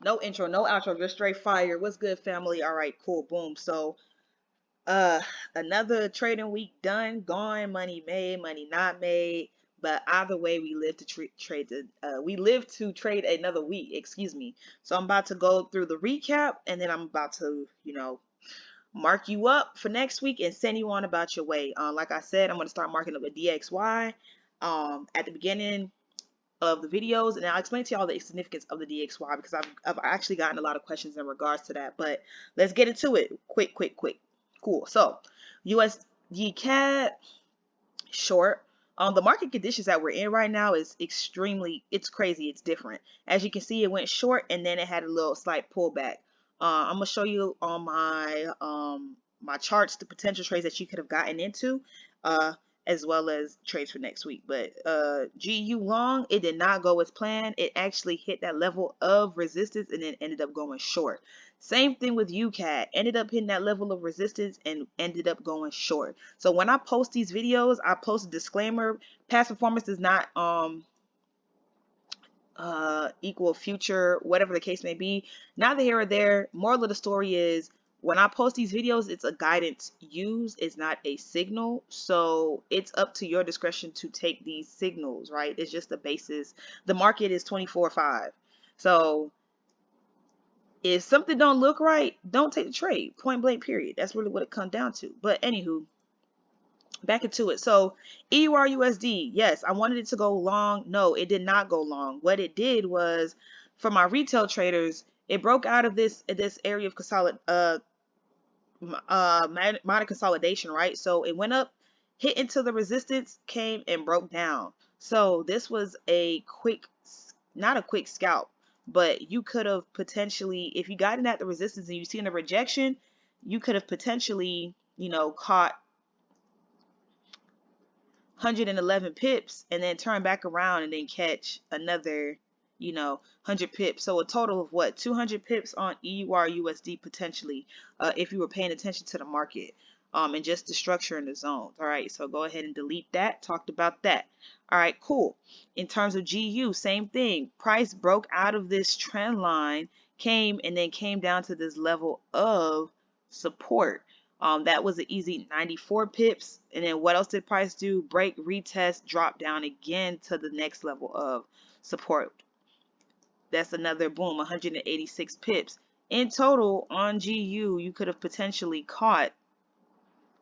No intro, no outro, just straight fire. What's good, family? All right, cool, boom. So, uh, another trading week done, gone, money made, money not made. But either way, we live to we live to trade another week. Excuse me. So I'm about to go through the recap, and then I'm about to, mark you up for next week and send you on about your way. Like I said, I'm gonna start marking up a DXY. At the beginning of the videos, and I'll explain to y'all the significance of the DXY because I've actually gotten a lot of questions in regards to that. But let's get into it. Quick. Cool. So UCAD short. The market conditions that we're in right now is it's crazy. It's different. As you can see, it went short and then it had a little slight pullback. I'm gonna show you on my charts the potential trades that you could have gotten into. As well as trades for next week. But GU long, it did not go as planned. It actually hit that level of resistance and then ended up going short. Same thing with UCAD. Ended up hitting that level of resistance and ended up going short. So when I post these videos, I post a disclaimer. Past performance does not equal future, whatever the case may be. Neither here or there. Moral of the story is when I post these videos, it's a guidance used, it's not a signal. So it's up to your discretion to take these signals, right? It's just the basis. The market is 24/5. So if something don't look right, don't take the trade. Point blank, period. That's really what it comes down to. But anywho, back into it. So EUR USD, yes, I wanted it to go long. No, it did not go long. What it did was, for my retail traders, it broke out of this area of minor consolidation, right? So it went up, hit into the resistance, came and broke down. So this was a quick, not a quick scalp, but you could have potentially, if you got in at the resistance and you seen the rejection, you could have potentially, caught 111 pips and then turn back around and then catch another 100 pips. So a total of what, 200 pips on EUR USD potentially, if you were paying attention to the market, and just the structure in the zones. All right, so go ahead and delete that. Talked about that. All right, cool. In terms of GU, same thing. Price broke out of this trend line, came down to this level of support. That was an easy 94 pips. And then what else did price do? Break, retest, drop down again to the next level of support. That's another boom, 186 pips. In total, on GU, you could have potentially caught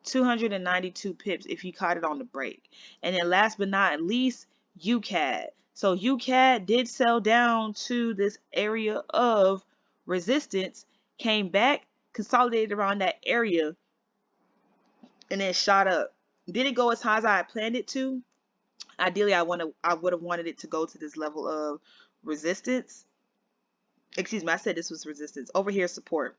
292 pips if you caught it on the break. And then last but not least, UCAD. So UCAD did sell down to this area of resistance, came back, consolidated around that area, and then shot up. Did it go as high as I had planned it to? Ideally, I would have wanted it to go to this level of resistance. Excuse me, I said this was resistance. Over here, support.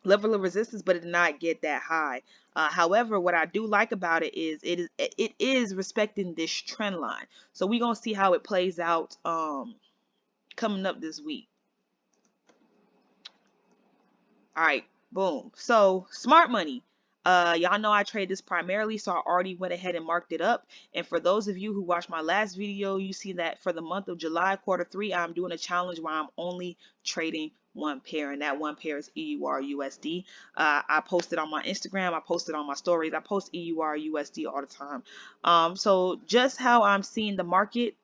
Level of resistance, but it did not get that high. However, what I do like about it is respecting this trend line. So we're gonna see how it plays out coming up this week. All right, boom. So smart money. Y'all know I trade this primarily, so I already went ahead and marked it up. And for those of you who watched my last video, you see that for the month of July, Q3, I'm doing a challenge where I'm only trading one pair, and that one pair is EUR USD. I posted on my Instagram, I posted on my stories, I post EUR USD all the time. So just how I'm seeing the market,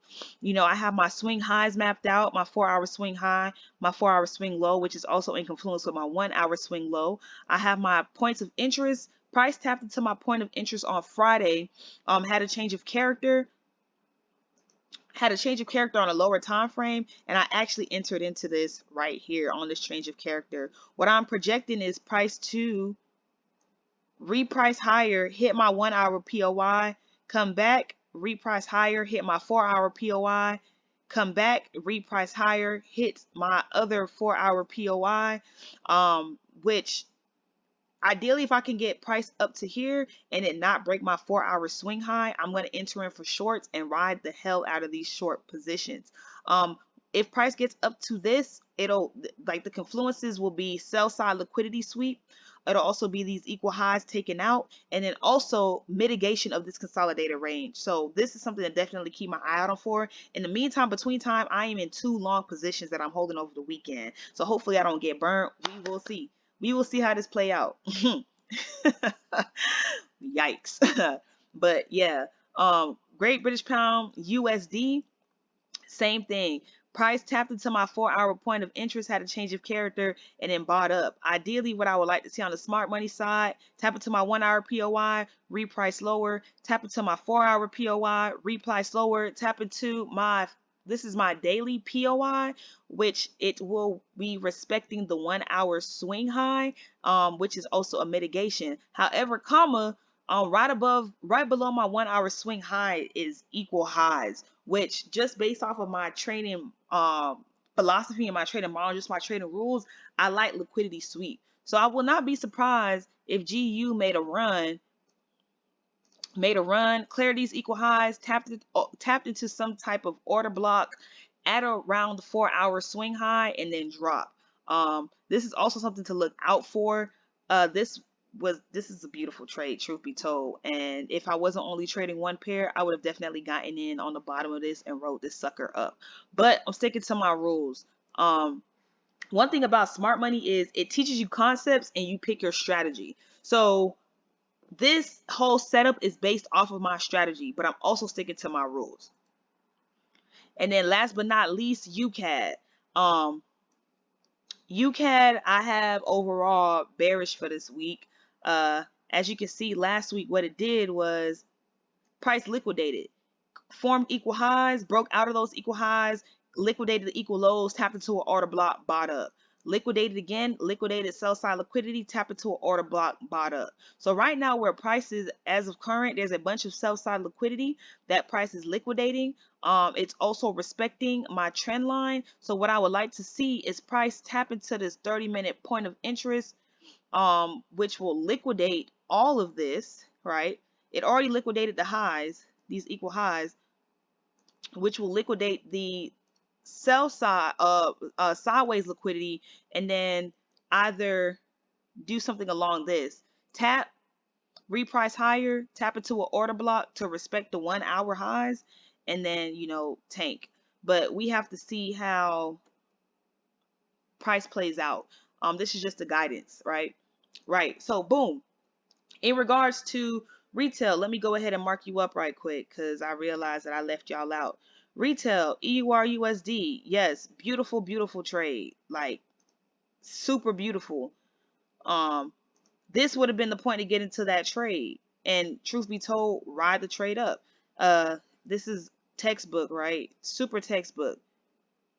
I have my swing highs mapped out, my 4-hour swing high, my 4-hour swing low, which is also in confluence with my 1-hour swing low. I have my points of interest. Price tapped into my point of interest on Friday, had a change of character, on a lower time frame, and I actually entered into this right here on this change of character. What I'm projecting is price to reprice higher, hit my 1-hour POI, come back, reprice higher, hit my 4-hour POI, come back, reprice higher, hit my other 4-hour POI, which ideally, if I can get price up to here and it not break my 4-hour swing high, I'm going to enter in for shorts and ride the hell out of these short positions. If price gets up to this, it'll, like, the confluences will be sell side liquidity sweep. It'll also be these equal highs taken out, and then also mitigation of this consolidated range. So this is something to definitely keep my eye out for. In the meantime, between time, I am in 2 long positions that I'm holding over the weekend. So hopefully I don't get burnt. We will see. We will see how this play out. Yikes. But yeah, Great British Pound USD, same thing. Price tapped into my 4-hour point of interest, had a change of character, and then bought up. Ideally, what I would like to see on the smart money side, tap into my 1-hour POI, reprice lower, tap into my 4-hour POI, reprice lower, tap into my, this is my daily POI, which it will be respecting the 1-hour swing high, which is also a mitigation. However, comma, right below my 1-hour swing high is equal highs, which just based off of my trading philosophy and my trading model, just my trading rules, I like liquidity sweep. So I will not be surprised if GU made a run, cleared these equal highs, tapped into some type of order block at around the 4-hour swing high, and then drop. This is also something to look out for. This is a beautiful trade, truth be told. And if I wasn't only trading one pair, I would have definitely gotten in on the bottom of this and rode this sucker up. But I'm sticking to my rules. One thing about smart money is it teaches you concepts and you pick your strategy. So this whole setup is based off of my strategy, but I'm also sticking to my rules. And then last but not least, UCAD. UCAD, I have overall bearish for this week. As you can see, last week what it did was price liquidated, formed equal highs, broke out of those equal highs, liquidated the equal lows, tapped into an order block, bought up. Liquidated again, liquidated sell side liquidity, tapped into an order block, bought up. So right now where prices as of current, there's a bunch of sell side liquidity that price is liquidating. It's also respecting my trend line. So what I would like to see is price tap into this 30-minute point of interest, which will liquidate all of this, right? It already liquidated the highs, these equal highs, which will liquidate the sell side sideways liquidity, and then either do something along this, tap, reprice higher, tap into an order block to respect the 1-hour highs, and then tank. But we have to see how price plays out. This is just a guidance, right? So boom, in regards to retail, let me go ahead and mark you up right quick because I realized that I left y'all out. Retail, EURUSD, yes, beautiful, beautiful trade, like super beautiful. This would have been the point to get into that trade, and truth be told, ride the trade up. This is textbook, right? Super textbook.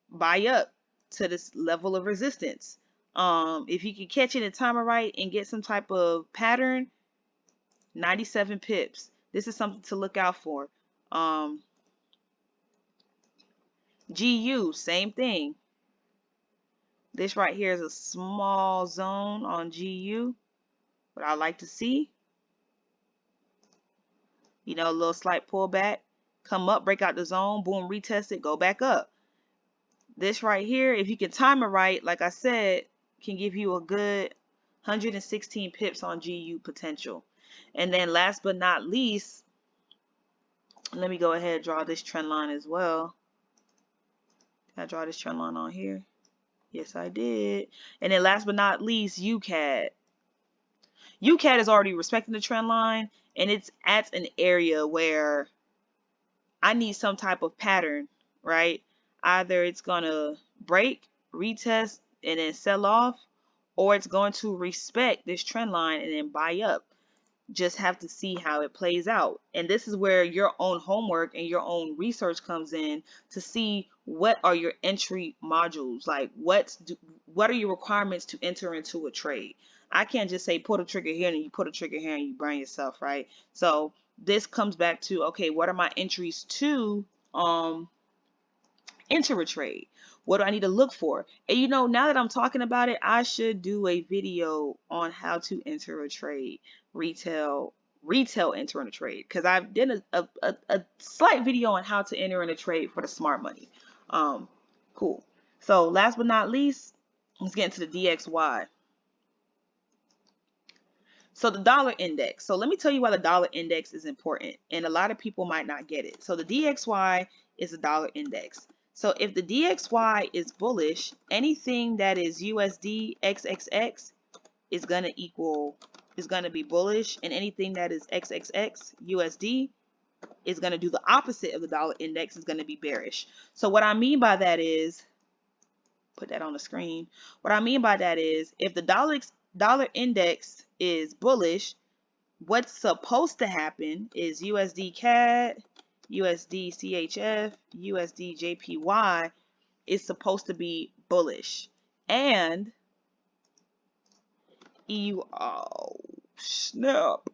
Buy up to this level of resistance. If you can catch it in timer right and get some type of pattern, 97 pips. This is something to look out for. GU, same thing. This right here is a small zone on GU. What I like to see, a little slight pullback, come up, break out the zone, boom, retest it, go back up. This right here, if you can time it right, like I said, can give you a good 116 pips on GU potential. And then last but not least, let me go ahead and draw this trend line as well. Did I draw this trend line on here? Yes, I did. And then last but not least, UCAD. UCAD is already respecting the trend line, and it's at an area where I need some type of pattern, right? Either it's going to break, retest, and then sell off, or it's going to respect this trend line and then buy up. Just have to see how it plays out. And this is where your own homework and your own research comes in to see what are your entry modules, like what are your requirements to enter into a trade. I can't just say pull the trigger here and you pull the trigger here and you burn yourself, right? So this comes back to, okay, what are my entries to enter a trade? What do I need to look for? And now that I'm talking about it, I should do a video on how to enter a trade, retail entering a trade, because I've done a slight video on how to enter in a trade for the smart money. Cool. So last but not least, let's get into the DXY. So the dollar index. So let me tell you why the dollar index is important, and a lot of people might not get it. So the DXY is a dollar index. So if the DXY is bullish, anything that is USD XXX is gonna be bullish, and anything that is XXX USD is gonna do the opposite of the dollar index, is gonna be bearish. So what I mean by that is, put that on the screen. What I mean by that is, if the dollar index is bullish, what's supposed to happen is USD CAD, USD CHF, USD JPY is supposed to be bullish. And EU, oh snap.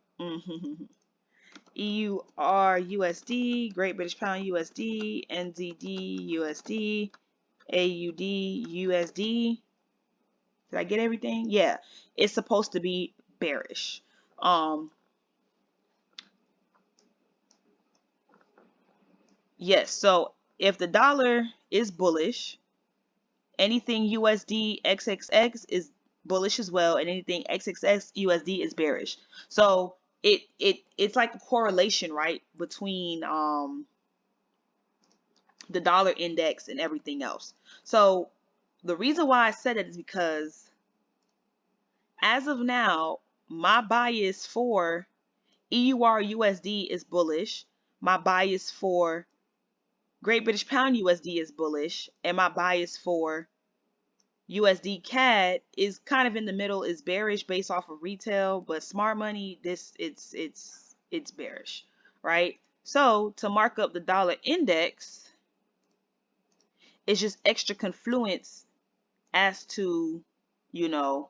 EUR USD, Great British Pound USD, NZD USD, AUD USD. Did I get everything? Yeah, it's supposed to be bearish. Yes, so if the dollar is bullish, anything USD XXX is bullish as well, and anything XXX USD is bearish. So it's like a correlation, right, between the dollar index and everything else. So the reason why I said it is because as of now, my bias for EUR USD is bullish. My bias for Great British Pound USD is bullish, and my bias for USD CAD is kind of in the middle, is bearish based off of retail, but smart money, it's bearish, right? So to mark up the dollar index, it's just extra confluence as to, you know,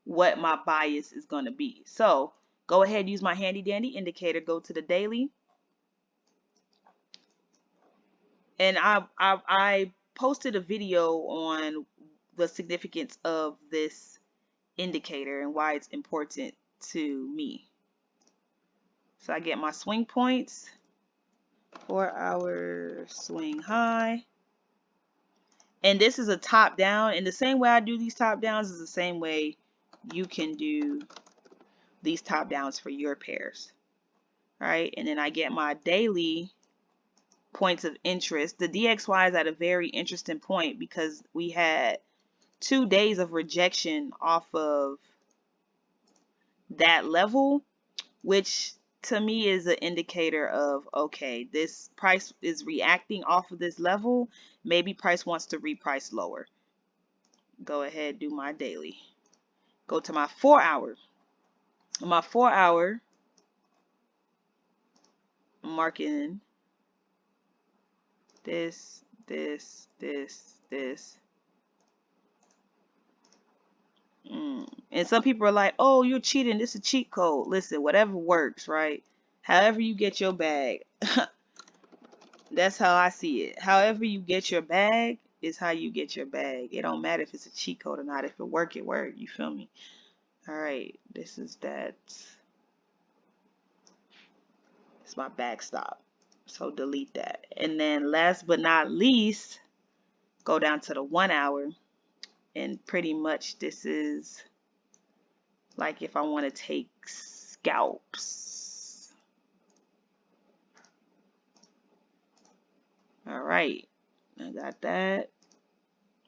what my bias is going to be. So go ahead, use my handy dandy indicator, go to the daily. And I posted a video on the significance of this indicator and why it's important to me. So I get my swing points, 4-hour swing high. And this is a top down, and the same way I do these top downs is the same way you can do these top downs for your pairs. Right? And then I get my daily points of interest. The DXY is at a very interesting point because we had 2 days of rejection off of that level, which to me is an indicator of, okay, this price is reacting off of this level. Maybe price wants to reprice lower. Go ahead, do my daily. Go to my 4-hour. My 4-hour, I'm marking this, this, this, this. And some people are like, oh, you're cheating. This is a cheat code. Listen, whatever works, right? However you get your bag. That's how I see it. However you get your bag is how you get your bag. It don't matter if it's a cheat code or not. If it work, it work. You feel me? All right. This is that. It's my backstop. So delete that. And then last but not least, go down to the 1-hour. And pretty much this is like if I want to take scalps. All right. I got that.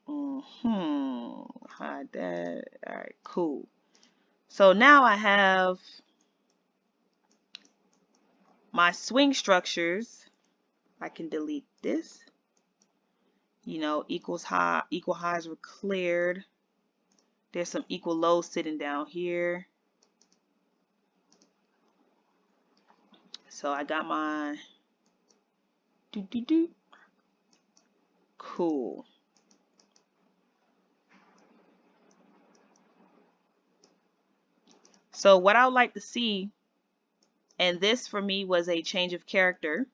Hide that. All right, cool. So now I have my swing structures. I can delete this. You know, equal highs were cleared. There's some equal lows sitting down here. So I got my cool. So what I would like to see, and this for me was a change of character.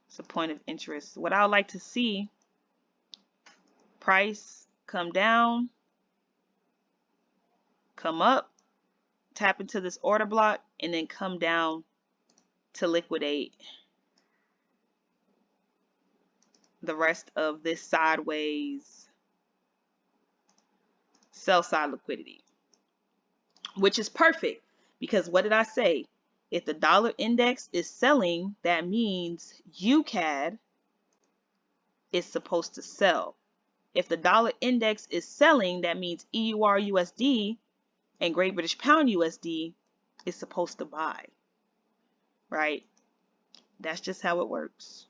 It's a point of interest. What I would like to see, price come down, come up, tap into this order block, and then come down to liquidate the rest of this sideways sell side liquidity, which is perfect because what did I say? If the dollar index is selling, that means UCAD is supposed to sell. If the dollar index is selling, that means EUR USD and Great British Pound USD is supposed to buy, right? That's just how it works.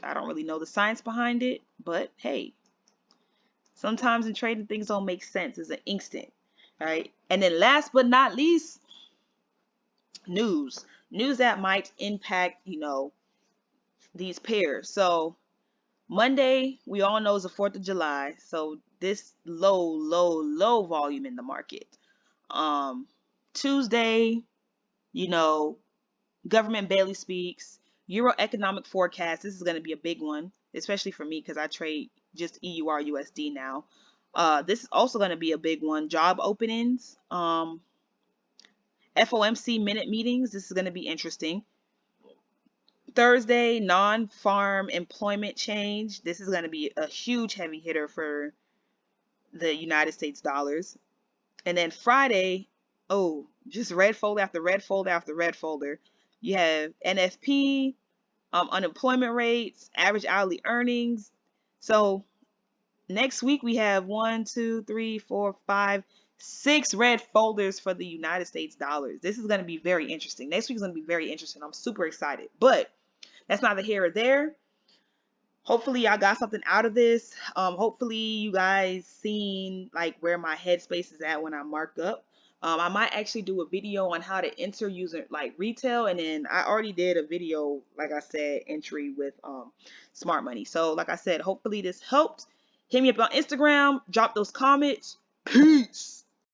I don't really know the science behind it, but hey, sometimes in trading things don't make sense. It's an instant, right? And then last but not least, news that might impact, these pairs. So Monday, we all know is the 4th of July. So this low volume in the market. Tuesday, government barely speaks. Euro economic forecast. This is going to be a big one, especially for me because I trade just EUR USD now. This is also going to be a big one. Job openings. FOMC minute meetings. This is going to be interesting. Thursday, non-farm employment change. This is going to be a huge heavy hitter for the United States dollars. And then Friday, oh, just red folder after red folder after red folder. You have NFP, unemployment rates, average hourly earnings. So next week we have 1, 2, 3, 4, 5, 6 red folders for the United States dollars. This is going to be very interesting. Next week is going to be very interesting. I'm super excited. But that's neither here or there. Hopefully y'all got something out of this. Hopefully you guys seen like where my headspace is at when I mark up. I might actually do a video on how to enter using like retail, and then I already did a video, like I said, entry with smart money. So like I said, hopefully this helped. Hit me up on Instagram, drop those comments. Peace.